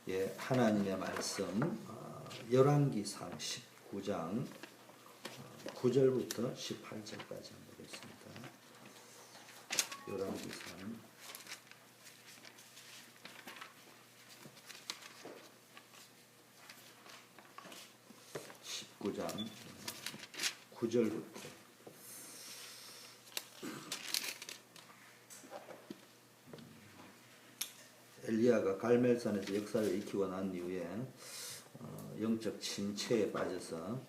예, 하나님의 말씀 열왕기상 19장 9절부터 18절까지 한번 보겠습니다. 열왕기상 19장 9절부터 엘리야가 갈멜산에서 역사를 익히고 난 이후에 영적 침체에 빠져서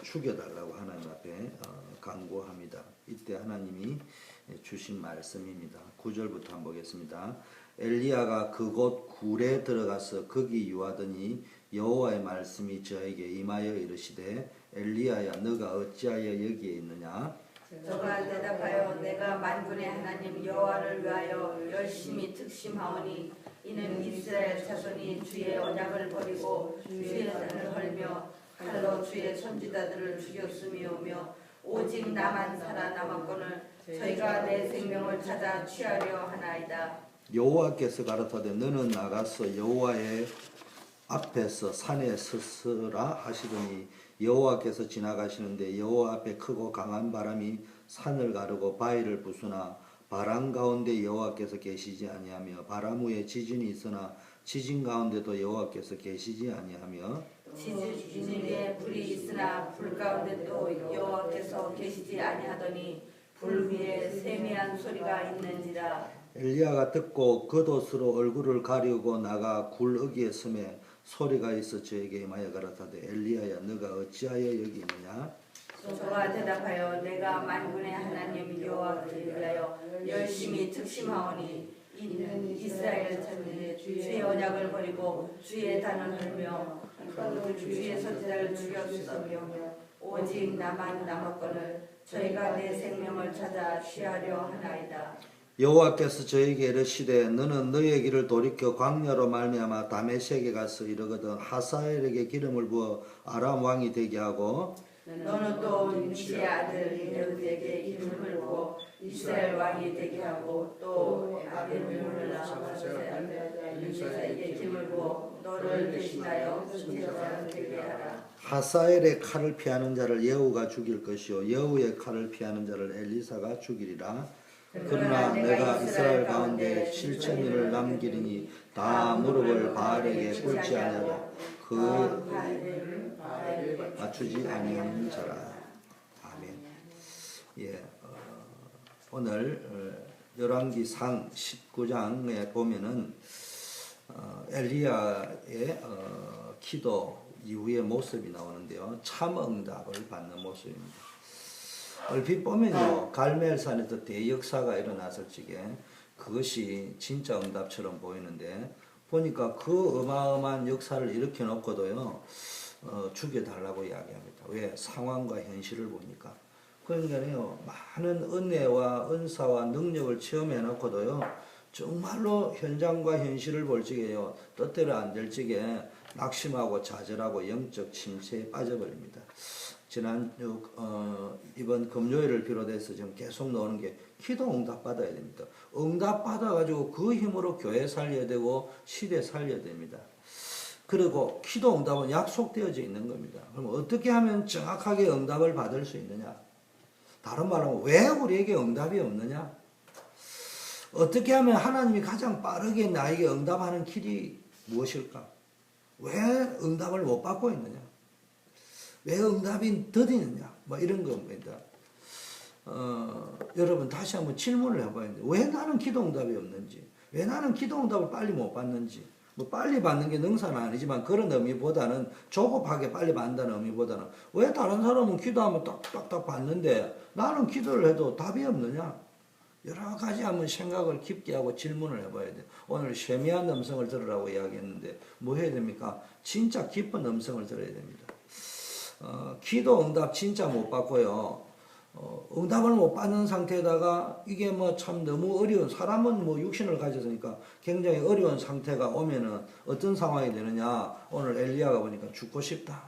죽여달라고 하나님 앞에 간구합니다. 이때 하나님이 주신 말씀입니다. 9절부터 한번 보겠습니다. 엘리야가 그곳 굴에 들어가서 거기 유하더니 여호와의 말씀이 저에게 임하여 이르시되 엘리야야 너가 어찌하여 여기에 있느냐. 저가 대답하여 내가 만군의 하나님 여호와를 위하여 열심히 특심하오니 이는 이스라엘 자손이 주의 언약을 버리고 주의 산을 헐며 칼로 주의 선지자들을 죽였음이오며 오직 나만 살아남았거늘 저희가 내 생명을 찾아 취하려 하나이다. 여호와께서 가라사대 너는 나가서 여호와의 앞에서 산에 서서라 하시더니 여호와께서 지나가시는데 여호와 앞에 크고 강한 바람이 산을 가르고 바위를 부수나 바람 가운데 여호와께서 계시지 아니하며 바람 후에 지진이 있으나 지진 가운데도 여호와께서 계시지 아니하며 지진 위에 불이 있으나 불 가운데도 여호와께서 계시지 아니하더니 불 위에 세미한 소리가 있는지라. 엘리야가 듣고 겉옷으로 얼굴을 가리우고 나가 굴 어귀에 섬에 소리가 있어 저에게 임하여 가라사대 엘리야야 너가 어찌하여 여기 있느냐. 저가 대답하여 내가 만군의 하나님 여호와를 위하여 열심히 특심하오니 이는 이스라엘 자손이 주의 언약을 버리고 주의 단을 헐며 칼로 주의 선지자를 죽였으며 오직 나만 남았거늘 저희가 내 생명을 찾아 취하려 하나이다. 여호와께서 저에게 이르시되 너는 너의 길을 돌이켜 광야로 말미암아 다메섹에 가서 이르거든 하사엘에게 기름을 부어 아람 왕이 되게 하고 너는 또 nim시의 아들 에훗에게 기름을 부어 이스라엘 왕이 되게 하고 또 아벨을 낳아서 엘리사에게 기름을 부어 너를 대신하여 선지자가 되게 하라. 하사엘의 칼을 피하는 자를 예후가 죽일 것이요 예후의 칼을 피하는 자를 엘리사가 죽이리라. 그러나 내가 이스라엘 가운데 7,000인을 남기리니 다 무릎을 바알에게 꿇지 아니하라. 그 맞추지 아니하는 자라. 아멘. 예, 오늘 열왕기상 19장에 보면은 엘리야의 기도 이후의 모습이 나오는데요. 참 응답을 받는 모습입니다. 얼핏 보면요, 갈멜산에서 대역사가 일어났을 적에 그것이 진짜 응답처럼 보이는데 보니까 그 어마어마한 역사를 일으켜 놓고도요 죽여달라고 이야기합니다. 왜? 상황과 현실을 보니까. 그러니까요 많은 은혜와 은사와 능력을 체험해 놓고도요 정말로 현장과 현실을 볼 적에요 뜻대로 안 될 적에 낙심하고 좌절하고 영적 침체에 빠져버립니다. 지난 이번 금요일을 비롯해서 지금 계속 나오는 게 기도 응답 받아야 됩니다. 응답 받아가지고 그 힘으로 교회 살려야 되고 시대 살려야 됩니다. 그리고 기도 응답은 약속되어져 있는 겁니다. 그럼 어떻게 하면 정확하게 응답을 받을 수 있느냐? 다른 말로 하면 왜 우리에게 응답이 없느냐? 어떻게 하면 하나님이 가장 빠르게 나에게 응답하는 길이 무엇일까? 왜 응답을 못 받고 있느냐? 왜 응답이 더디느냐? 뭐 이런 겁니다. 여러분 다시 한번 질문을 해봐야 돼요. 왜 나는 기도 응답이 없는지, 왜 나는 기도 응답을 빨리 못 받는지. 뭐 빨리 받는 게 능사는 아니지만 그런 의미보다는 조급하게 빨리 받는다는 의미보다는 왜 다른 사람은 기도하면 딱딱딱 받는데 나는 기도를 해도 답이 없느냐? 여러 가지 한번 생각을 깊게 하고 질문을 해봐야 돼요. 오늘 쉐미한 음성을 들으라고 이야기했는데 뭐 해야 됩니까? 진짜 깊은 음성을 들어야 됩니다. 기도 응답 진짜 못 받고요. 응답을 못 받는 상태에다가 이게 뭐 참 너무 어려운, 사람은 뭐 육신을 가졌으니까 굉장히 어려운 상태가 오면은 어떤 상황이 되느냐. 오늘 엘리야가 보니까 죽고 싶다.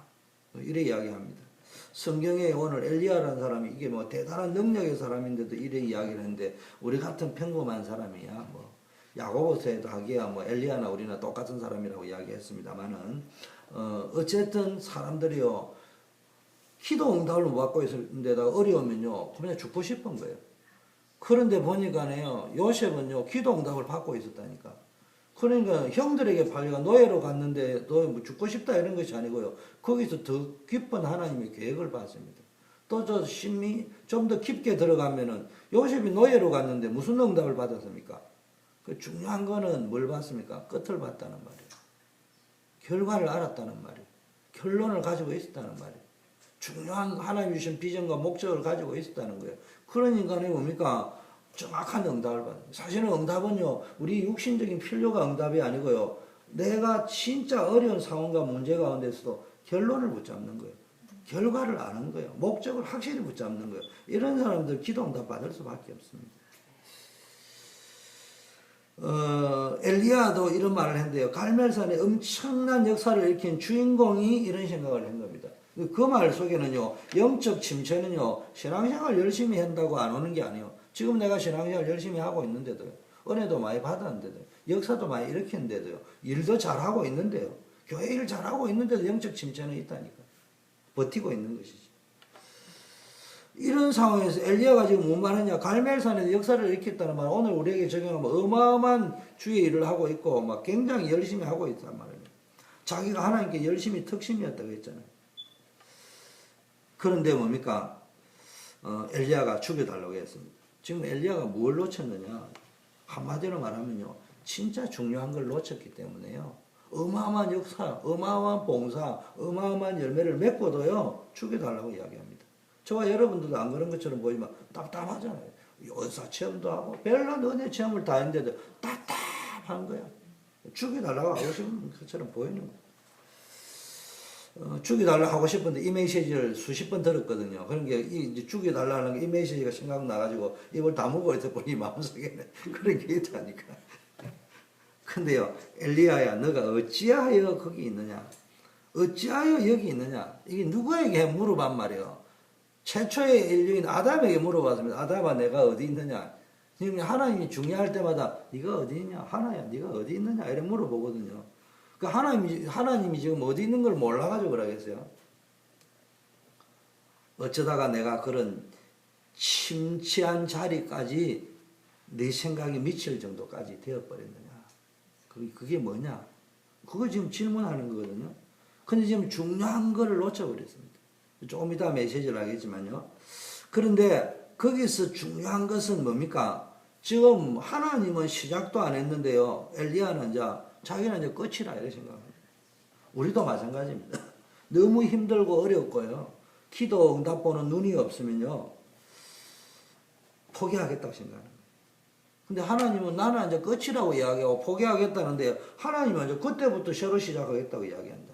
이래 이야기합니다. 성경에 오늘 엘리야라는 사람이 이게 뭐 대단한 능력의 사람인데도 이래 이야기를 했는데 우리 같은 평범한 사람이야 뭐 야고보서에도 하기야 뭐 엘리야나 우리나 똑같은 사람이라고 이야기했습니다만은 어쨌든 사람들이요 기도 응답을 못 받고 있을 데다가 어려우면요 그냥 죽고 싶은 거예요. 그런데 보니까요 요셉은요 기도 응답을 받고 있었다니까. 그러니까 형들에게 팔려가 노예로 갔는데 너 뭐 죽고 싶다 이런 것이 아니고요. 거기서 더 깊은 하나님의 계획을 봤습니다. 또 저 심리 좀 더 깊게 들어가면은 요셉이 노예로 갔는데 무슨 응답을 받았습니까? 그 중요한 거는 뭘 봤습니까? 끝을 봤다는 말이에요. 결과를 알았다는 말이에요. 결론을 가지고 있었다는 말이에요. 중요한 하나님 주신 비전과 목적을 가지고 있었다는 거예요. 그런 인간이 뭡니까? 정확한 응답을 받아요. 사실은 응답은요, 우리 육신적인 필요가 응답이 아니고요, 내가 진짜 어려운 상황과 문제 가운데서도 결론을 붙잡는 거예요. 결과를 아는 거예요. 목적을 확실히 붙잡는 거예요. 이런 사람들 기도 응답 받을 수밖에 없습니다. 엘리야도 이런 말을 했는데요. 갈멜산에 엄청난 역사를 일으킨 주인공이 이런 생각을 한 겁니다. 그 말 속에는요, 영적 침체는요, 신앙생활 열심히 한다고 안 오는 게 아니에요. 지금 내가 신앙생활 열심히 하고 있는데도요, 은혜도 많이 받았는데도요, 역사도 많이 일으켰는데도요, 일도 잘하고 있는데요, 교회 일 잘하고 있는데도 영적 침체는 있다니까. 버티고 있는 것이지. 이런 상황에서 엘리야가 지금 뭔 말하냐, 갈멜산에서 역사를 일으켰다는 말, 오늘 우리에게 적용하면 어마어마한 주의 일을 하고 있고, 막 굉장히 열심히 하고 있단 말이에요. 자기가 하나님께 열심히 특심이었다고 했잖아요. 그런데 뭡니까? 엘리야가 죽여달라고 했습니다. 지금 엘리야가 뭘 놓쳤느냐? 한마디로 말하면요, 진짜 중요한 걸 놓쳤기 때문에요. 어마어마한 역사, 어마어마한 봉사, 어마어마한 열매를 맺고도요, 죽여달라고 이야기합니다. 저와 여러분들도 안 그런 것처럼 보이지만 답답하잖아요. 연사 체험도 하고, 별난 은혜 체험을 다 했는데도 답답한 거야. 죽여달라고 하고 싶은 것처럼 보이는 거야. 죽여달라고 하고 싶은데 이 메시지를 수십 번 들었거든요. 그런 게 이제 죽여달라는 게 이 메시지가 생각나가지고 입을 다물고 있다 보니 마음속에는 그런 게 있다니까. 근데요, 엘리야야, 너가 어찌하여 거기 있느냐? 어찌하여 여기 있느냐? 이게 누구에게 물어반 말이에요. 최초의 인류인 아담에게 물어봤습니다. 아담아, 내가 어디 있느냐? 지금 하나님이 중요할 때마다 네가 어디 있냐? 하나야, 네가 어디 있느냐? 이렇게 물어보거든요. 그 하나님이 지금 어디 있는 걸 몰라가지고 그러겠어요. 어쩌다가 내가 그런 침체한 자리까지 내 생각이 미칠 정도까지 되어버렸느냐. 그게 뭐냐? 그거 지금 질문하는 거거든요. 근데 지금 중요한 거를 놓쳐버렸습니다. 조금 이따 메시지를 하겠지만요. 그런데 거기서 중요한 것은 뭡니까? 지금 하나님은 시작도 안 했는데요. 엘리야는 자기는 이제 끝이라 이렇게 생각합니다. 우리도 마찬가지입니다. 너무 힘들고 어렵고요. 기도 응답 보는 눈이 없으면요. 포기하겠다고 생각합니다. 근데 하나님은 나는 이제 끝이라고 이야기하고 포기하겠다는데 하나님은 이제 그때부터 새로 시작하겠다고 이야기한다.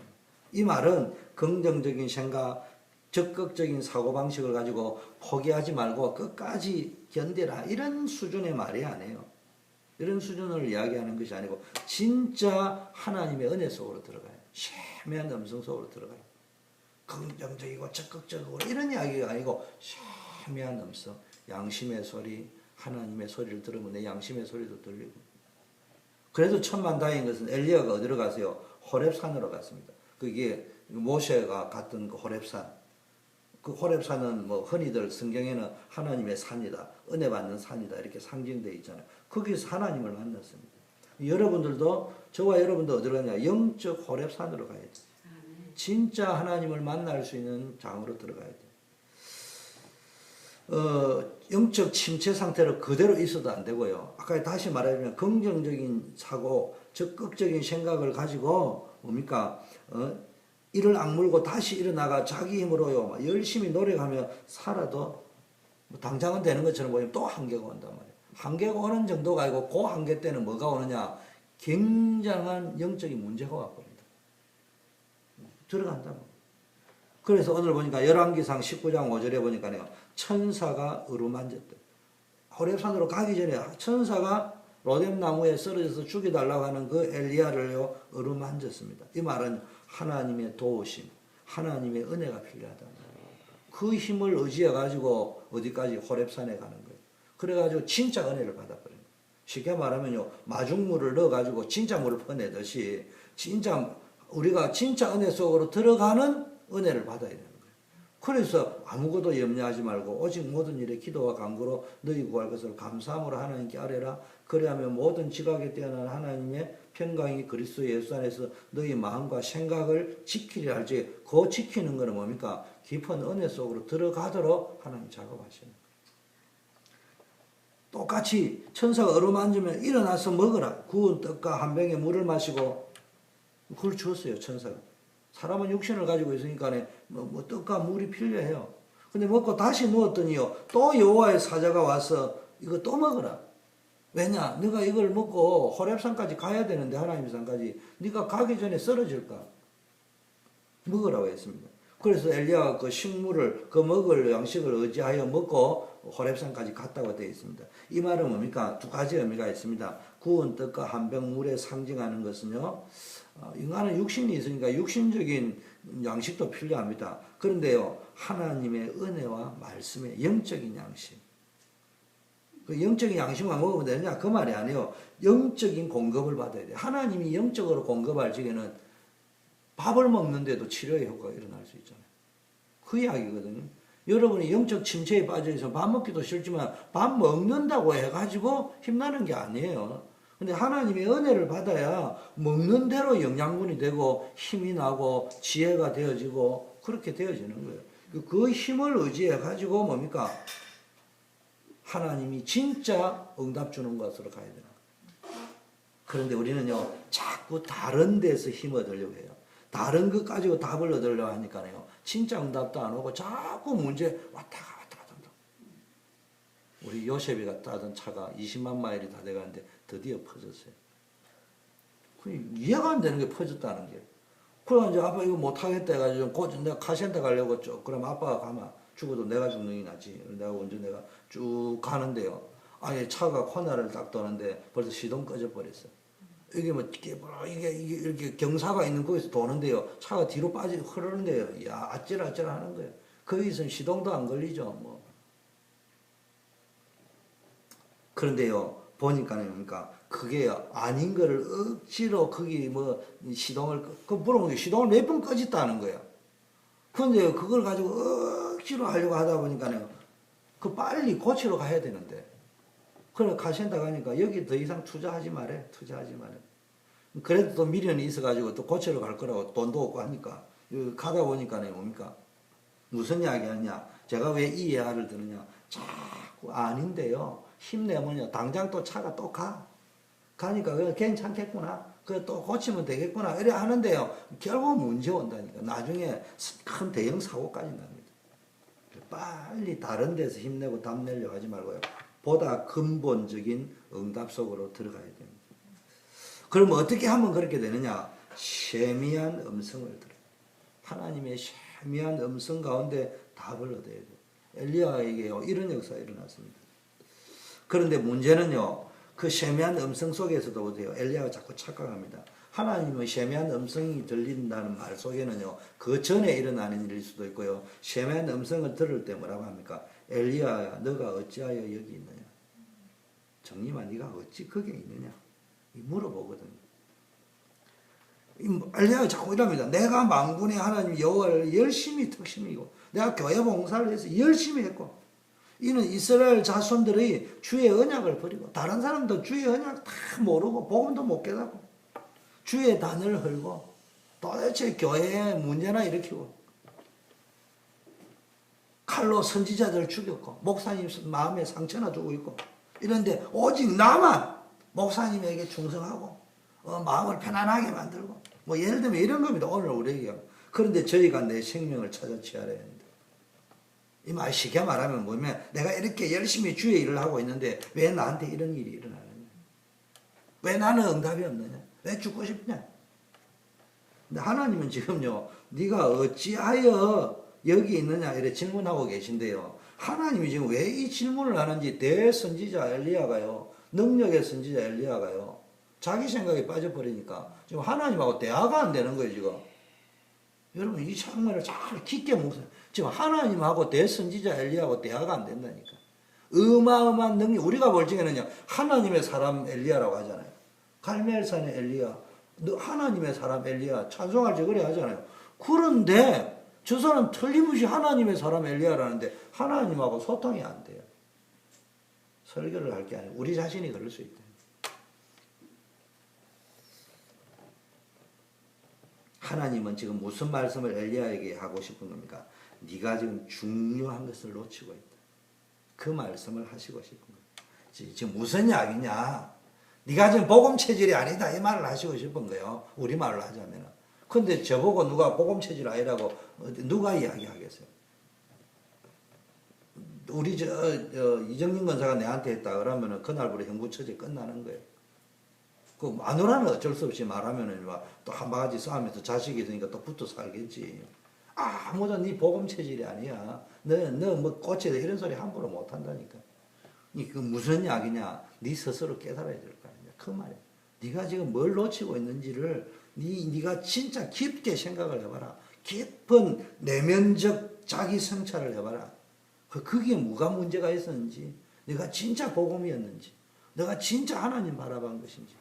이 말은 긍정적인 생각, 적극적인 사고방식을 가지고 포기하지 말고 끝까지 견뎌라. 이런 수준의 말이 아니에요. 이런 수준을 이야기하는 것이 아니고 진짜 하나님의 은혜 속으로 들어가요. 세미한 음성 속으로 들어가요. 긍정적이고 적극적이고 이런 이야기가 아니고 세미한 음성, 양심의 소리, 하나님의 소리를 들으면 내 양심의 소리도 들리고. 그래도 천만다행인 것은 엘리야가 어디로 가세요? 호렙산으로 갔습니다. 그게 모세가 갔던 그 호렙산. 그 호렙산은 뭐 흔히들 성경에는 하나님의 산이다, 은혜 받는 산이다 이렇게 상징되어 있잖아요. 거기서 하나님을 만났습니다. 여러분들도 저와 여러분도 어디로 가냐? 영적 호렙산으로 가야 돼요. 진짜 하나님을 만날 수 있는 장으로 들어가야 돼요. 영적 침체 상태로 그대로 있어도 안 되고요. 아까 다시 말하자면 긍정적인 사고, 적극적인 생각을 가지고 뭡니까? 이를 악물고 다시 일어나가 자기 힘으로요 열심히 노력하며 살아도 뭐 당장은 되는 것처럼 보이면 또 한계가 온단 말이에요. 한계가 오는 정도가 아니고 그 한계 때는 뭐가 오느냐? 굉장한 영적인 문제가 와버립니다. 들어간다고. 그래서 오늘 보니까 열왕기상 19장 5절에 보니까요 천사가 어루만졌대. 호렙산으로 가기 전에 천사가 로뎀나무에 쓰러져서 죽여달라고 하는 그 엘리야를요 어루만졌습니다. 이 말은 하나님의 도우심, 하나님의 은혜가 필요하다. 그 힘을 의지해 가지고 어디까지 호렙산에 가는 거예요. 그래 가지고 진짜 은혜를 받아버린 거예요. 쉽게 말하면요, 마중물을 넣어가지고 진짜 물을 퍼내듯이 진짜 우리가 진짜 은혜 속으로 들어가는 은혜를 받아야 되는 거예요. 그래서 아무것도 염려하지 말고 오직 모든 일에 기도와 간구로 너희 구할 것을 감사함으로 하나님께 아뢰라. 그리하면 모든 지각에 뛰어난 하나님의 평강이 그리스도 예수 안에서 너희 마음과 생각을 지키려 할지, 그 지키는 것은 뭡니까? 깊은 은혜 속으로 들어가도록 하나님 작업하시는 거예요. 똑같이 천사가 어루만지면 일어나서 먹으라. 구운 떡과 한 병에 물을 마시고 그걸 주었어요, 천사가. 사람은 육신을 가지고 있으니까 뭐 떡과 물이 필요해요. 근데 먹고 다시 누웠더니요, 또 여호와의 사자가 와서 이거 또 먹으라. 왜냐? 네가 이걸 먹고 호렙산까지 가야 되는데, 하나님 산까지 네가 가기 전에 쓰러질까? 먹으라고 했습니다. 그래서 엘리야가 그 식물을, 그 먹을 양식을 의지하여 먹고 호렙산까지 갔다고 되어 있습니다. 이 말은 뭡니까? 두 가지 의미가 있습니다. 구운 떡과 한 병 물에 상징하는 것은요, 인간은 육신이 있으니까 육신적인 양식도 필요합니다. 그런데요, 하나님의 은혜와 말씀의 영적인 양식, 그 영적인 양식만 먹으면 되느냐? 그 말이 아니에요. 영적인 공급을 받아야 돼요. 하나님이 영적으로 공급할 적에는 밥을 먹는데도 치료의 효과가 일어날 수 있잖아요. 그 이야기거든요. 여러분이 영적 침체에 빠져 있어 밥 먹기도 싫지만 밥 먹는다고 해가지고 힘나는 게 아니에요. 근데 하나님의 은혜를 받아야 먹는 대로 영양분이 되고 힘이 나고 지혜가 되어지고 그렇게 되어지는 거예요. 그 힘을 의지해가지고 뭡니까? 하나님이 진짜 응답 주는 것으로 가야 되는 거예요. 그런데 우리는요, 자꾸 다른 데서 힘 얻으려고 해요. 다른 것 가지고 답을 얻으려고 하니까요, 진짜 응답도 안 오고 자꾸 문제 왔다 갔다. 우리 요셉이 갔다 하던 차가 20만 마일이 다 돼가는데 드디어 퍼졌어요. 이해가 안 되는 게 퍼졌다는 게. 그래 이제 아빠 이거 못하겠다 해가지고 내가 카센터 가려고 쭉, 그럼 아빠가 가면 죽어도 내가 죽는 게 낫지. 내가 먼저 내가 쭉 가는데요, 아예 차가 코너를 딱 도는데 벌써 시동 꺼져 버렸어. 이게 뭐 이게 이렇게 경사가 있는 거기서 도는데요, 차가 뒤로 빠지고 흐르는데요, 야 아찔아찔 하는 거예요. 거기서는 시동도 안 걸리죠 뭐. 그런데요, 보니까는 뭡니까? 그게 아닌 거를 억지로 거기 뭐 시동을 물어보니 시동을 몇 번 꺼졌다는 거예요. 그런데 그걸 가지고 억지로 하려고 하다 보니까요, 그 빨리 고치러 가야 되는데, 그래 카센터 가니까 여기 더 이상 투자하지 말해. 그래도 또 미련이 있어가지고 또 고치러 갈 거라고 돈도 없고 하니까 가다 보니까는 뭡니까? 무슨 이야기 하냐? 제가 왜 이 이야기를 들으냐? 자꾸 아닌데요, 힘내면요 당장 또 차가 또 가니까 괜찮겠구나, 그 또 고치면 되겠구나 이래 하는데요, 결국 문제 온다니까. 나중에 큰 대형 사고까지 납니다. 빨리 다른 데서 힘내고 답내려고 하지 말고요, 보다 근본적인 응답 속으로 들어가야 됩니다. 그럼 어떻게 하면 그렇게 되느냐? 세미한 음성을 들어요. 하나님의 세미한 음성 가운데 답을 얻어야 돼요. 엘리야에게요, 이런 역사가 일어났습니다. 그런데 문제는요, 그 세미한 음성 속에서도 보세요, 엘리야가 자꾸 착각합니다. 하나님의 세미한 음성이 들린다는 말 속에는요, 그 전에 일어나는 일일 수도 있고요, 세미한 음성을 들을 때 뭐라고 합니까? 엘리야야, 너가 어찌하여 여기 있느냐? 정림아, 네가 어찌 거기 있느냐? 물어보거든요. 엘리야가 자꾸 이럽니다. 내가 만군의 하나님 여호와를 열심히 특심이고 내가 교회 봉사를 해서 열심히 했고, 이는 이스라엘 자손들의 주의 언약을 버리고, 다른 사람도 주의 언약 다 모르고 복음도 못 깨닫고 주의 단을 헐고 도대체 교회에 문제나 일으키고 칼로 선지자들을 죽였고 목사님 마음에 상처나 주고 있고, 이런데 오직 나만 목사님에게 충성하고 마음을 편안하게 만들고, 뭐 예를 들면 이런 겁니다. 오늘 우리에게. 그런데 저희가 내 생명을 찾아 취하려 했는데, 이 말 쉽게 말하면 뭐냐면, 내가 이렇게 열심히 주의 일을 하고 있는데 왜 나한테 이런 일이 일어나느냐? 왜 나는 응답이 없느냐? 왜 죽고 싶냐? 근데 하나님은 지금요, 네가 어찌하여 여기 있느냐 이렇게 질문하고 계신데요, 하나님이 지금 왜 이 질문을 하는지, 대선지자 엘리야가요, 능력의 선지자 엘리야가요, 자기 생각에 빠져버리니까 지금 하나님하고 대화가 안 되는 거예요 지금. 여러분 이 장면을 잘 깊게 묵상해요. 지금 하나님하고 대선지자 엘리야하고 대화가 안 된다니까. 어마어마한 능력. 우리가 볼 적에는요, 하나님의 사람 엘리야라고 하잖아요. 갈멜산의 엘리야, 하나님의 사람 엘리야, 찬송할 때 그래 하잖아요. 그런데 저 사람 틀림없이 하나님의 사람 엘리야라는데 하나님하고 소통이 안 돼요. 설교를 할 게 아니고 우리 자신이 그럴 수 있다. 하나님은 지금 무슨 말씀을 엘리야에게 하고 싶은 겁니까? 네가 지금 중요한 것을 놓치고 있다. 그 말씀을 하시고 싶은 거예요. 지금 무슨 이야기냐? 네가 지금 복음 체질이 아니다 이 말을 하시고 싶은 거예요. 우리말로 하자면. 근데 저보고 누가 복음 체질 아니라고 누가 이야기하겠어요? 우리 이정민 권사가 내한테 했다 그러면은 그날부터 형부처제 끝나는 거예요. 그 마누라는 어쩔 수 없이 말하면은 또 한 바가지 싸우면서 자식이 있으니까 또 붙어 살겠지. 아무도 네 복음 체질이 아니야. 너 뭐 고쳐야 돼 이런 소리 함부로 못 한다니까. 그 무슨 이야기냐? 네 스스로 깨달아야 될 거 아니야. 그 말이야. 네가 지금 뭘 놓치고 있는지를 네가 진짜 깊게 생각을 해봐라. 깊은 내면적 자기 성찰을 해봐라. 그게 뭐가 문제가 있었는지, 네가 진짜 복음이었는지, 네가 진짜 하나님 바라본 것인지,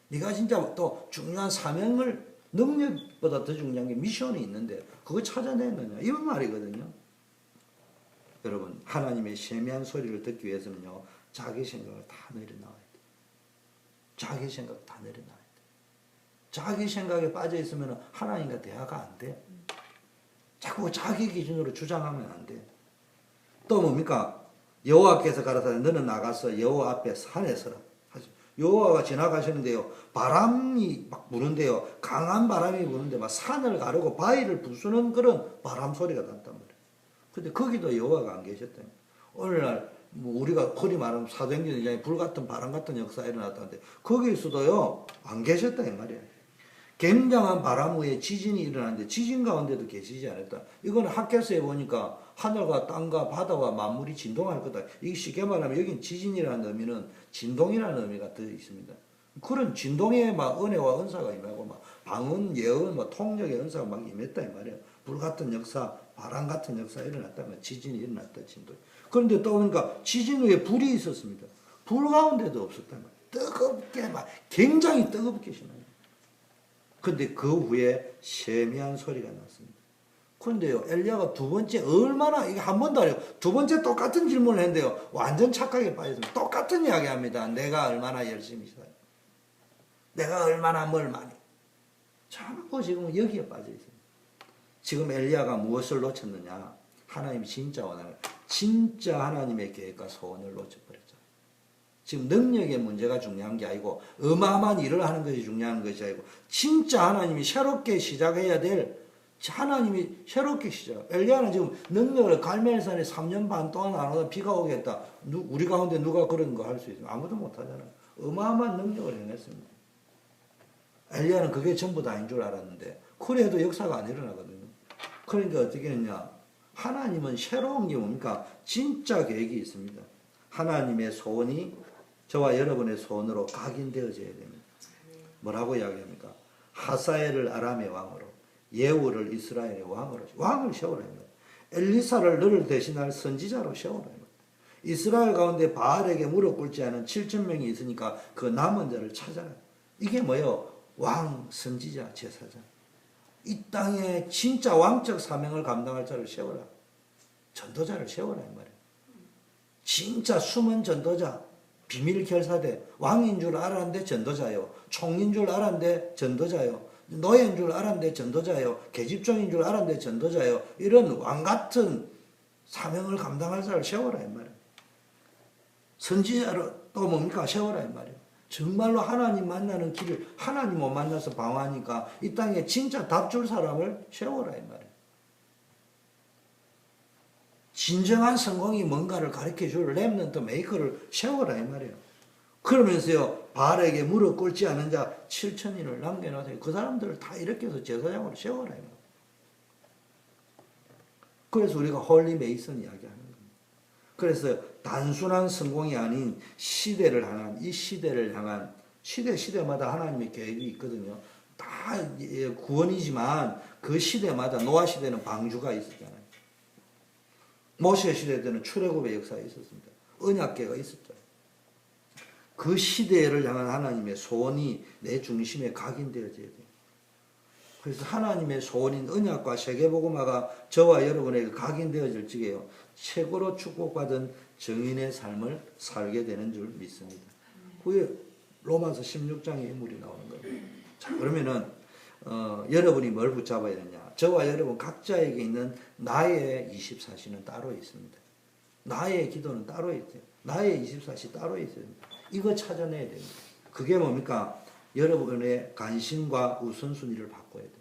네가 진짜 또 중요한 사명을 능력보다 더 중요한 게 미션이 있는데 그거 찾아내느냐 이런 말이거든요. 여러분 하나님의 세미한 소리를 듣기 위해서는요 자기 생각을 다 내려놔야 돼. 자기 생각 다 내려놔야 돼. 자기 생각에 빠져 있으면 하나님과 대화가 안 돼. 자꾸 자기 기준으로 주장하면 안 돼. 또 뭡니까? 여호와께서 가라사대 너는 나가서 여호와 앞에 산에 서라. 여호와가 지나가시는데요. 바람이 막 부는데요. 강한 바람이 부는데 막 산을 가르고 바위를 부수는 그런 바람 소리가 났단 말이에요. 근데 거기도 여호와가 안 계셨다. 오늘날 뭐 우리가 흔히 말하면 사도행전에 불같은 바람 같은 역사가 일어났다는데 거기에서도요 안 계셨다 이 말이에요. 굉장한 바람 후에 지진이 일어났는데 지진 가운데도 계시지 않았다. 이거는 학교에서 보니까 하늘과 땅과 바다와 만물이 진동할 거다. 이게 쉽게 말하면 여긴 지진이라는 의미는 진동이라는 의미가 더 있습니다. 그런 진동의 막 은혜와 은사가 임하고 막 방언, 예언, 뭐 통역의 은사가 막 임했다 이 말이에요. 불 같은 역사, 바람 같은 역사 일어났다면 지진이 일어났다 진동. 그런데 또 보니까 지진 후에 불이 있었습니다. 불 가운데도 없었단 말이에요. 뜨겁게 막 굉장히 뜨겁게 심해요. 근데 그 후에 세미한 소리가 났습니다. 그런데요, 엘리야가 두 번째 얼마나, 이게 한 번도 아니고 두 번째 똑같은 질문을 했는데요, 완전 착각에 빠졌습니다. 똑같은 이야기 합니다. 내가 얼마나 열심히 살아요. 내가 얼마나 뭘 많이. 자꾸 지금 여기에 빠져 있습니다. 지금 엘리야가 무엇을 놓쳤느냐? 하나님이 진짜 원하는, 진짜 하나님의 계획과 소원을 놓쳐버렸죠. 지금 능력의 문제가 중요한 게 아니고 어마어마한 일을 하는 것이 중요한 것이 아니고 진짜 하나님이 새롭게 시작해야 될 하나님이 새롭게 시작. 엘리야는 지금 능력을 갈멜산에 3년 반 동안 안 하다 비가 오겠다. 우리 가운데 누가 그런 거 할 수 있어요? 아무도 못하잖아요. 어마어마한 능력을 해냈습니다. 엘리야는 그게 전부 다인 줄 알았는데 그래도 역사가 안 일어나거든요. 그러니까 어떻게 했냐? 하나님은 새로운 게 뭡니까? 진짜 계획이 있습니다. 하나님의 소원이 저와 여러분의 소원으로 각인되어져야 됩니다. 뭐라고 이야기합니까? 하사엘을 아람의 왕으로, 예후를 이스라엘의 왕을 세우라 합니다. 엘리사를 너를 대신할 선지자로 세우라 합니다. 이스라엘 가운데 바알에게 무릎 꿇지 않은 7,000명이 있으니까 그 남은 자를 찾아라. 이게 뭐예요? 왕, 선지자, 제사장. 이 땅에 진짜 왕적 사명을 감당할 자를 세워라. 전도자를 세워라 이 말이에요. 진짜 숨은 전도자, 비밀 결사대, 왕인 줄 알았는데 전도자요. 총인 줄 알았는데 전도자요. 노예인 줄 알았는데 전도자요. 계집종인 줄 알았는데 전도자요. 이런 왕같은 사명을 감당할 자를 세워라 이 말이에요. 선지자로 또 뭡니까? 세워라 이 말이에요. 정말로 하나님 만나는 길을 하나님 못 만나서 방황하니까 이 땅에 진짜 답 줄 사람을 세워라 이 말이에요. 진정한 성공이 뭔가를 가르쳐줄 렘넌트 메이커를 세워라 이 말이에요. 그러면서요 바알에게 무릎 꿇지 않은 자 7,000인을 남겨놔서 그 사람들을 다 일으켜서 제사장으로 세워라 이 말이에요. 그래서 우리가 홀리 메이슨 이야기하는 겁니다. 그래서 단순한 성공이 아닌 시대를 향한, 이 시대를 향한, 시대마다 하나님의 계획이 있거든요. 다 구원이지만 그 시대마다, 노아 시대는 방주가 있었잖아요. 모세 시대 때는 출애굽의 역사가 있었습니다. 언약궤가 있었죠. 그 시대를 향한 하나님의 소원이 내 중심에 각인되어져야 돼요. 그래서 하나님의 소원인 언약과 세계복음화가 저와 여러분에게 각인되어질 적에요. 최고로 축복받은 정인의 삶을 살게 되는 줄 믿습니다. 그게 로마서 16장의 인물이 나오는 거예요. 자, 그러면은 여러분이 뭘 붙잡아야 되냐? 저와 여러분 각자에게 있는 나의 24시는 따로 있습니다. 나의 기도는 따로 있어요. 나의 24시 따로 있어요. 이거 찾아내야 됩니다. 그게 뭡니까? 여러분의 관심과 우선순위를 바꿔야 됩니다.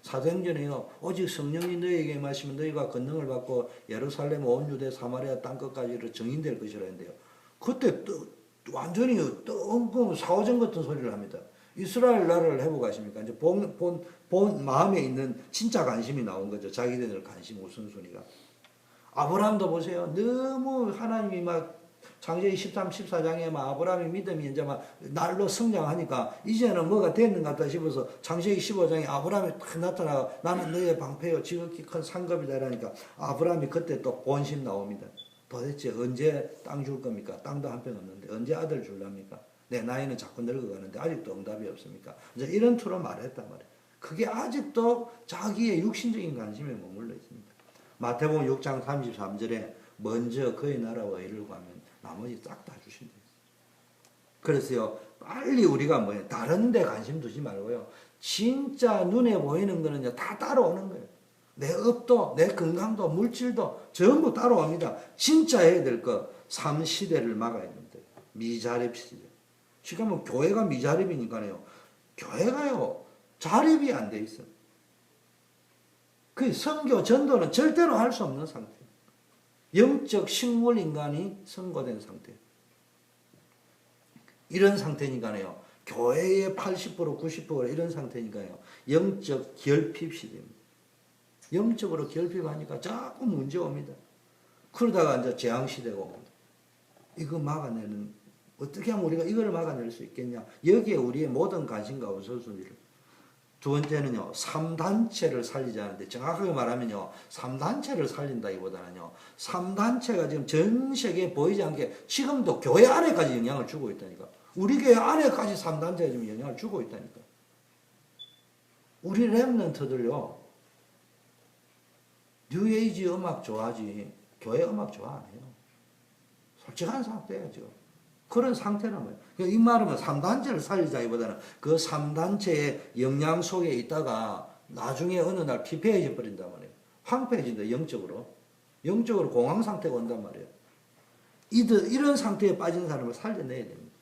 사도행전에요. 오직 성령이 너희에게 임하시면 너희가 권능을 받고 예루살렘 온 유대 사마리아 땅끝까지 정인될 것이라 했는데요. 그때 또 완전히 또 사오정 같은 소리를 합니다. 이스라엘 나라를 회복하십니까? 이제 본 마음에 있는 진짜 관심이 나온 거죠. 자기들 관심 우선순위가. 아브라함도 보세요. 너무 하나님이 막 창세기 13, 14장에 막 아브라함의 믿음이 이제 막 날로 성장하니까 이제는 뭐가 됐는 것 같다 싶어서 창세기 15장에 아브라함이 딱 나타나 나는 너의 방패요 지극히 큰 상급이다 이러니까 아브라함이 그때 또 본심 나옵니다. 도대체 언제 땅 줄 겁니까? 땅도 한 편 없는데 언제 아들 줄랍니까? 내 나이는 자꾸 늙어가는데 아직도 응답이 없습니까? 이제 이런 투로 말했단 말이에요. 그게 아직도 자기의 육신적인 관심에 머물러 있습니다. 마태복음 6장 33절에 먼저 그의 나라와 의를 구하면 나머지 싹 다 주신다. 그래서요, 빨리 우리가 뭐예요? 다른 데 관심 두지 말고요. 진짜 눈에 보이는 거는요, 다 따라오는 거예요. 내 업도, 내 건강도, 물질도 전부 따라옵니다. 진짜 해야 될 거, 삶 시대를 막아야 됩니다. 미자립 시대. 지금 뭐 교회가 미자립이니까요. 교회가요, 자립이 안 돼 있어요. 그 선교, 전도는 절대로 할 수 없는 상태. 영적 식물 인간이 선고된 상태. 이런 상태니까요. 교회의 80%, 90% 이런 상태니까요. 영적 결핍 시대입니다. 영적으로 결핍하니까 자꾸 문제 옵니다. 그러다가 이제 재앙 시대가 옵니다. 이거 막아내는, 어떻게 하면 우리가 이걸 막아낼 수 있겠냐? 여기에 우리의 모든 관심과 우선순위를. 두 번째는요, 3단체를 살리자는데, 정확하게 말하면요, 3단체를 살린다기보다는요, 3단체가 지금 전 세계에 보이지 않게 지금도 교회 안에까지 영향을 주고 있다니까. 우리 교회 안에까지 3단체가 지금 영향을 주고 있다니까. 우리 랩런트들요, 뉴에이지 음악 좋아하지, 교회 음악 좋아 안 해요. 솔직한 상태예요, 지금. 그런 상태란 말이에요. 이 말은 3단체를 살리자기보다는 그 3단체의 영향 속에 있다가 나중에 어느 날 피폐해져 버린단 말이에요. 황폐해진다, 영적으로. 영적으로 공황 상태가 온단 말이에요. 이런 상태에 빠진 사람을 살려내야 됩니다.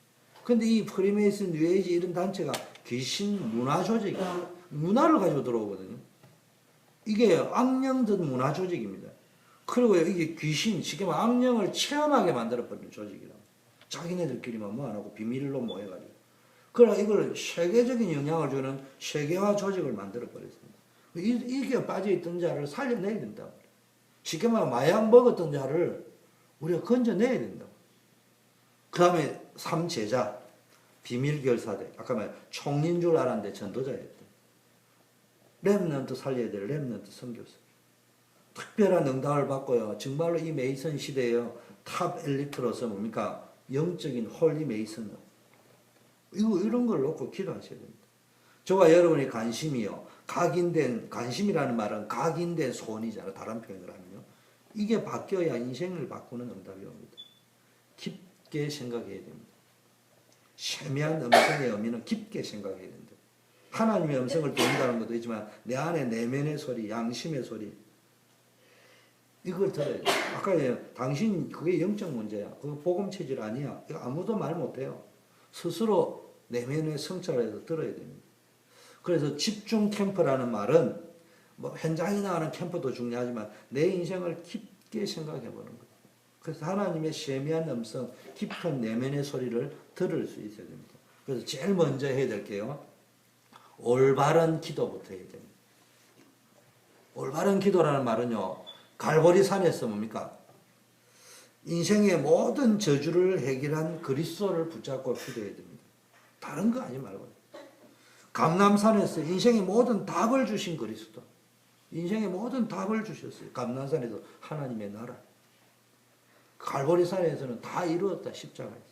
근데 이 프리메이슨, 뉴에이지 이런 단체가 귀신 문화 조직이에요. 문화를 가지고 들어오거든요. 이게 악령든 문화 조직입니다. 그리고 이게 귀신, 지금 악령을 체험하게 만들어버리는 조직이라고. 자기네들끼리만 뭐 안 하고 비밀로 모여가지고. 그러나 이걸 세계적인 영향을 주는 세계화 조직을 만들어버렸습니다. 이게 빠져있던 자를 살려내야 된다. 지금 마약 먹었던 자를 우리가 건져내야 된다. 그 다음에 3제자, 비밀결사대. 아까 말 총리인 줄 알았는데 전도자였대. 렘넌트 살려야 될 렘넌트 선교사. 특별한 응답을 받고요. 정말로 이 메이슨 시대에요. 탑 엘리트로서 뭡니까? 영적인 홀리 메이슨. 이런 걸 놓고 기도하셔야 됩니다. 저와 여러분의 관심이요. 관심이라는 말은 각인된 소원이잖아요. 다른 표현을 하면요. 이게 바뀌어야 인생을 바꾸는 응답이 옵니다. 깊게 생각해야 됩니다. 세미한 음성의 의미는 깊게 생각해야 된다. 하나님의 음성을 듣는다는 것도 있지만 내 안에 내면의 소리, 양심의 소리, 이걸 들어야 돼. 아까 당신 그게 영적 문제야. 그거 복음 체질 아니야. 이거 아무도 말 못해요. 스스로 내면의 성찰해서 들어야 됩니다. 그래서 집중 캠프라는 말은 뭐 현장에 나가는 캠프도 중요하지만 내 인생을 깊게 생각해 보는 거예요. 그래서 하나님의 세미한 음성, 깊은 내면의 소리를 들을 수 있어야 됩니다. 그래서 제일 먼저 해야 될 게요. 올바른 기도부터 해야 됩니다. 올바른 기도라는 말은요. 갈보리 산에서 뭡니까? 인생의 모든 저주를 해결한 그리스도를 붙잡고 기도해야 됩니다. 다른 거 아니 말고. 감람산에서 인생의 모든 답을 주신 그리스도. 인생의 모든 답을 주셨어요. 감람산에서 하나님의 나라. 갈보리산에서는 다 이루었다. 십자가에서.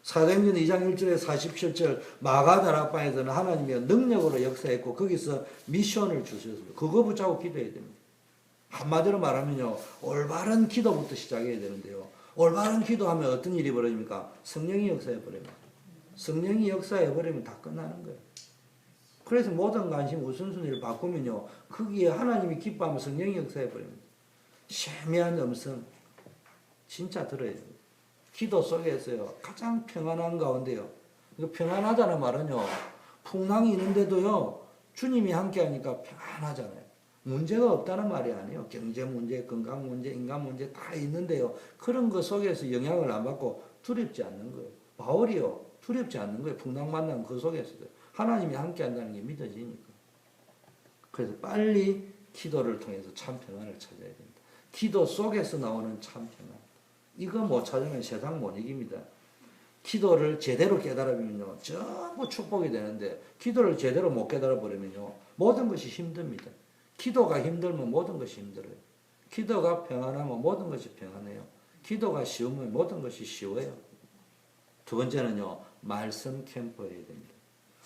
사도행전 2장 1절에 47절 마가다락방에서는 하나님의 능력으로 역사했고 거기서 미션을 주셨어요. 그거 붙잡고 기도해야 됩니다. 한마디로 말하면요. 올바른 기도부터 시작해야 되는데요. 올바른 기도하면 어떤 일이 벌어집니까? 성령이 역사해버립니다. 성령이 역사해버리면 다 끝나는 거예요. 그래서 모든 관심 우선순위를 바꾸면요. 거기에 하나님이 기뻐하면 성령이 역사해버립니다. 세미한 음성 진짜 들어야 됩니다. 기도 속에서요. 가장 평안한 가운데요. 평안하다는 말은요. 풍랑이 있는데도요. 주님이 함께하니까 평안하잖아요. 문제가 없다는 말이 아니에요. 경제 문제, 건강 문제, 인간 문제 다 있는데요. 그런 것 속에서 영향을 안 받고 두렵지 않는 거예요. 바울이요. 두렵지 않는 거예요. 풍랑 만난 그 속에서도. 하나님이 함께한다는 게 믿어지니까. 그래서 빨리 기도를 통해서 참 평안을 찾아야 됩니다. 기도 속에서 나오는 참 평안. 이거 못 찾으면 세상 못 이깁니다. 기도를 제대로 깨달으면요. 전부 축복이 되는데 기도를 제대로 못 깨달아 버리면요. 모든 것이 힘듭니다. 기도가 힘들면 모든 것이 힘들어요. 기도가 평안하면 모든 것이 평안해요. 기도가 쉬우면 모든 것이 쉬워요. 두 번째는요. 말씀 캠프해야 됩니다.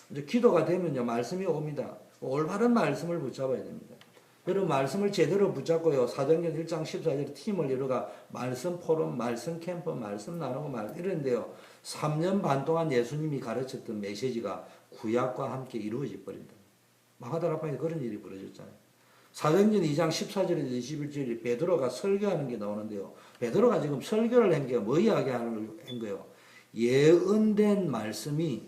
이제 기도가 되면요. 말씀이 옵니다. 올바른 말씀을 붙잡아야 됩니다. 여러분 말씀을 제대로 붙잡고요. 사도행전 1장 14절 팀을 이루가 말씀 포럼, 말씀 캠프, 말씀 나누고 이런데요. 3년 반 동안 예수님이 가르쳤던 메시지가 구약과 함께 이루어져 버린다. 마가다락방에 그런 일이 벌어졌잖아요. 사도행전 2장 14절에서 21절에 베드로가 설교하는 게 나오는데요. 베드로가 지금 설교를 한 게 뭐 이야기하는 거예요? 예언된 말씀이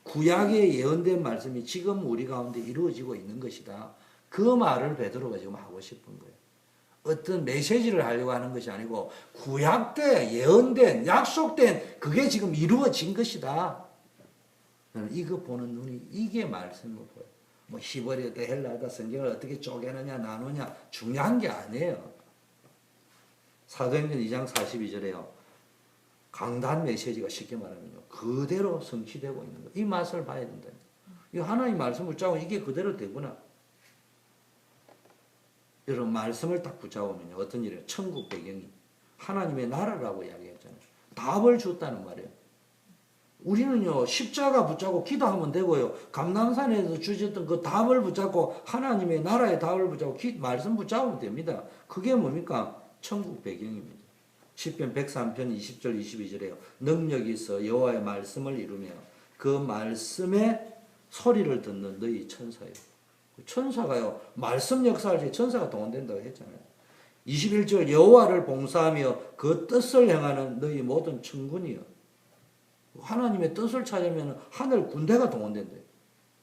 구약에 예언된 말씀이 지금 우리 가운데 이루어지고 있는 것이다. 그 말을 베드로가 지금 하고 싶은 거예요. 어떤 메시지를 하려고 하는 것이 아니고 구약 때 예언된 약속된 그게 지금 이루어진 것이다. 이거 보는 눈이 이게 말씀을 보여요. 뭐 히브리어다 헬라어다 성경을 어떻게 쪼개느냐 나누냐 중요한 게 아니에요. 사도행전 2장 42절에요. 강단 메시지가 쉽게 말하면요. 그대로 성취되고 있는 거. 이 맛을 봐야 된다. 이 하나님 말씀을 붙잡고 이게 그대로 되구나. 여러분 말씀을 딱 붙잡으면요. 어떤 일이에요? 천국 배경이 하나님의 나라라고 이야기했잖아요. 답을 줬다는 말이에요. 우리는요. 십자가 붙잡고 기도하면 되고요. 감람산에서 주셨던 그 답을 붙잡고 하나님의 나라의 답을 붙잡고 말씀 붙잡으면 됩니다. 그게 뭡니까? 천국 배경입니다. 시편 103편 20절 22절에요. 능력이 있어 여호와의 말씀을 이루며 그 말씀의 소리를 듣는 너희 천사요. 천사가요. 말씀 역사할 때 천사가 동원된다고 했잖아요. 21절 여호와를 봉사하며 그 뜻을 행하는 너희 모든 천군이요. 하나님의 뜻을 찾으면 하늘 군대가 동원된대요.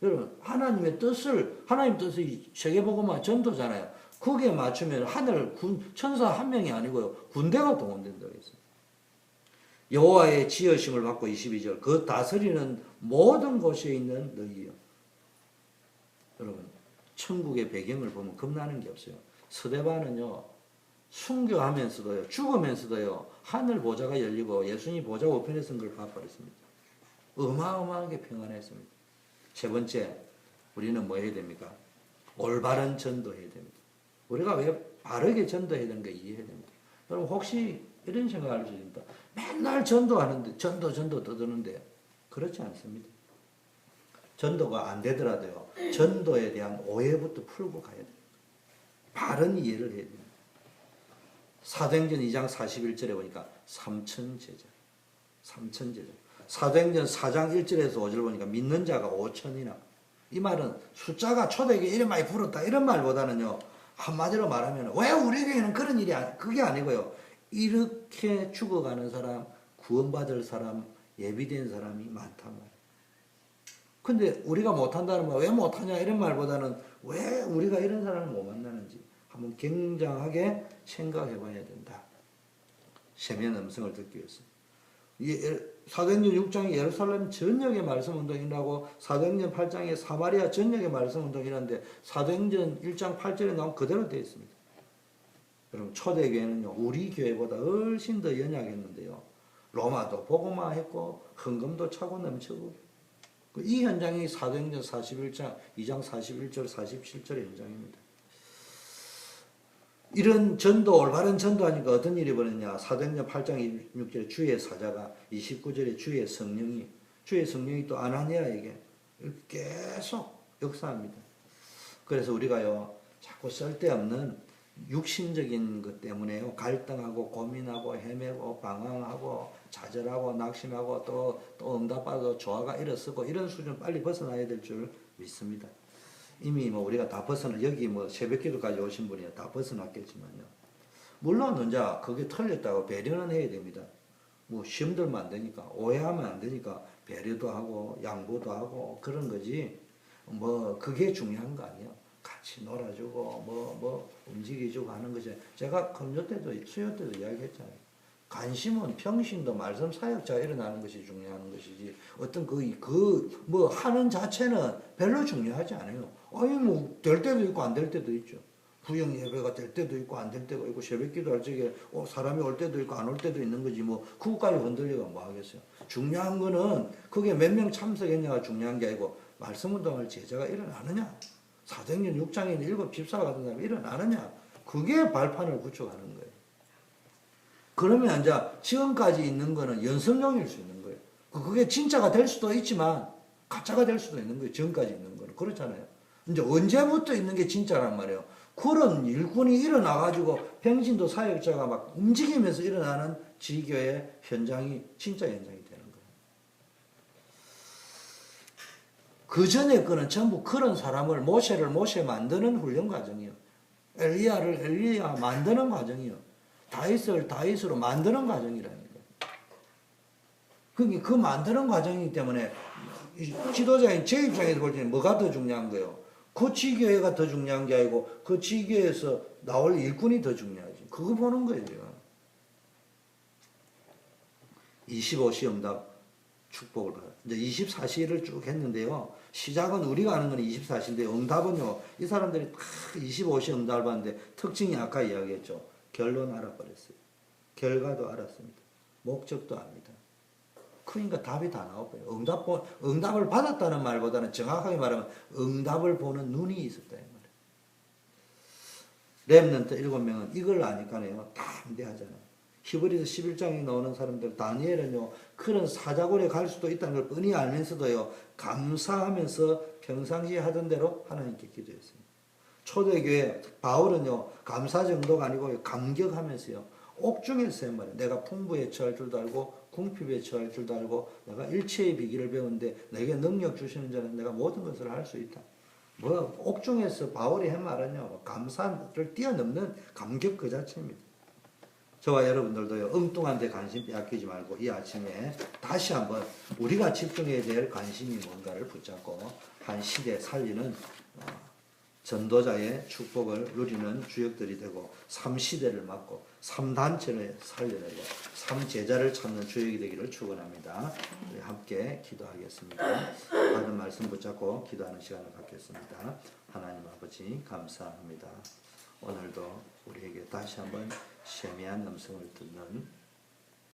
여러분 하나님 뜻이 세계복음화 전도잖아요. 거기에 맞추면 하늘 천사 한 명이 아니고요. 군대가 동원된다고 했어요. 여호와의 지으심을 받고 22절 그 다스리는 모든 곳에 있는 너희요. 여러분 천국의 배경을 보면 겁나는 게 없어요. 스데반은요. 순교하면서도요. 죽으면서도요. 하늘 보좌가 열리고 예수님 보좌 우편에 선 걸 봐버렸습니다. 어마어마하게 평안했습니다. 세 번째 우리는 뭐 해야 됩니까? 올바른 전도해야 됩니다. 우리가 왜 바르게 전도해야 되는 거 이해해야 됩니다. 여러분 혹시 이런 생각할 수 있습니다. 맨날 전도하는데 전도 떠드는데 그렇지 않습니다. 전도가 안 되더라도요. 전도에 대한 오해부터 풀고 가야 됩니다. 바른 이해를 해야 됩니다. 사도행전 2장 41절에 보니까 3천 제자. 사도행전 4장 1절에서 5절 보니까 믿는 자가 5천이나. 이 말은 숫자가 초대교회 이런 많이 불었다 이런 말보다는요. 한마디로 말하면 왜 우리 교회는 그런 일이 그게 아니고요. 이렇게 죽어가는 사람, 구원받을 사람, 예비된 사람이 많단 말이에요. 근데 우리가 못한다는 말, 왜 못하냐 이런 말보다는 왜 우리가 이런 사람을 못 만나는지 한번 굉장하게 생각해 봐야 된다. 세미한 음성을 듣기 위해서. 사도행전 6장에 예루살렘 전역의 말씀 운동이라고 사도행전 8장에 사마리아 전역의 말씀 운동이라는데 사도행전 1장 8절에 나온 그대로 되어 있습니다. 여러분 초대교회는요. 우리 교회보다 훨씬 더 연약했는데요. 로마도 복음화했고 헌금도 차고 넘치고 이 현장이 사도행전 41장 2장 41절 47절의 현장입니다. 이런 전도, 올바른 전도하니까 어떤 일이 벌어졌냐. 사도행전 8장 26절에 주의 사자가, 29절에 주의 성령이 또 아나니아에게 계속 역사합니다. 그래서 우리가요, 자꾸 쓸데없는 육신적인 것 때문에요, 갈등하고 고민하고 헤매고 방황하고 좌절하고 낙심하고 또 응답받아도 조화가 일어서고 이런 수준 빨리 벗어나야 될 줄 믿습니다. 이미 뭐 우리가 다 여기 뭐 새벽기도까지 오신 분이 다 벗어났겠지만요. 물론 이제 그게 틀렸다고 배려는 해야 됩니다. 뭐 시험 들면 안 되니까, 오해하면 안 되니까 배려도 하고 양보도 하고 그런 거지. 뭐 그게 중요한 거 아니에요. 같이 놀아주고 뭐 움직여주고 하는 거지. 제가 금요 때도 수요 때도 이야기했잖아요. 관심은 평신도 말씀 사역자가 일어나는 것이 중요한 것이지, 어떤 뭐 하는 자체는 별로 중요하지 않아요. 아니 뭐 될 때도 있고 안 될 때도 있죠. 부영 예배가 될 때도 있고 안 될 때가 있고, 새벽기도 할 적에 사람이 올 때도 있고 안 올 때도 있는 거지, 뭐 그것까지 흔들려가 뭐 하겠어요. 중요한 거는 그게 몇 명 참석했냐가 중요한 게 아니고, 말씀 운동할 제자가 일어나느냐, 사도행전 6장에 있는 7 집사가 같은 사람이 일어나느냐, 그게 발판을 구축하는 거예요. 그러면 이제 지금까지 있는 거는 연습용일 수 있는 거예요. 그게 진짜가 될 수도 있지만 가짜가 될 수도 있는 거예요. 지금까지 있는 거는. 그렇잖아요. 이제 언제부터 있는 게 진짜란 말이에요. 그런 일꾼이 일어나가지고 평신도 사역자가 막 움직이면서 일어나는 지교의 현장이 진짜 현장이 되는 거예요. 그 전에 거는 전부 그런 사람을, 모세를 모세 만드는 훈련 과정이에요. 엘리야를 엘리야 만드는 과정이에요. 다윗을 다윗으로 만드는 과정이라는 거예요. 그 만드는 과정이기 때문에 지도자인 제 입장에서 볼 때는 뭐가 더 중요한 거예요? 그 지교회가 더 중요한 게 아니고 그 지교회에서 나올 일꾼이 더 중요하지. 그거 보는 거예요, 제가. 25시 응답 축복을 받아요. 이제 24시를 쭉 했는데요. 시작은 우리가 아는 건 24시인데 응답은요, 이 사람들이 다 25시 응답을 받는데 특징이 아까 이야기했죠. 결론 알아버렸어요. 결과도 알았습니다. 목적도 압니다. 그러니까 답이 다 나와버려요. 응답을 받았다는 말보다는 정확하게 말하면 응답을 보는 눈이 있었다. 렘넌트 7명은 이걸 아니까요, 다 안대하잖아요. 히브리서 11장에 나오는 사람들, 다니엘은요, 그런 사자굴에 갈 수도 있다는 걸 뻔히 알면서도요, 감사하면서 평상시에 하던 대로 하나님께 기도했습니다. 초대교회 바울은요, 감사 정도가 아니고 감격하면서요, 옥중에서 말이에요. 내가 풍부에 처할 줄도 알고 궁핍에 처할 줄도 알고 내가 일체의 비기를 배우는데 내게 능력 주시는 자는 내가 모든 것을 할 수 있다. 뭐 옥중에서 바울이 한 말은요, 감사를 뛰어넘는 감격 그 자체입니다. 저와 여러분들도요, 엉뚱한 데 관심 빼앗기지 말고 이 아침에 다시 한번 우리가 집중해야 될 관심이 뭔가를 붙잡고 한 시대 살리는 전도자의 축복을 누리는 주역들이 되고 3시대를 맡고 3단체를 살려내고 3제자를 찾는 주역이 되기를 축원합니다. 우리 함께 기도하겠습니다. 받은 말씀 붙잡고 기도하는 시간을 갖겠습니다. 하나님 아버지 감사합니다. 오늘도 우리에게 다시 한번 세미한 음성을 듣는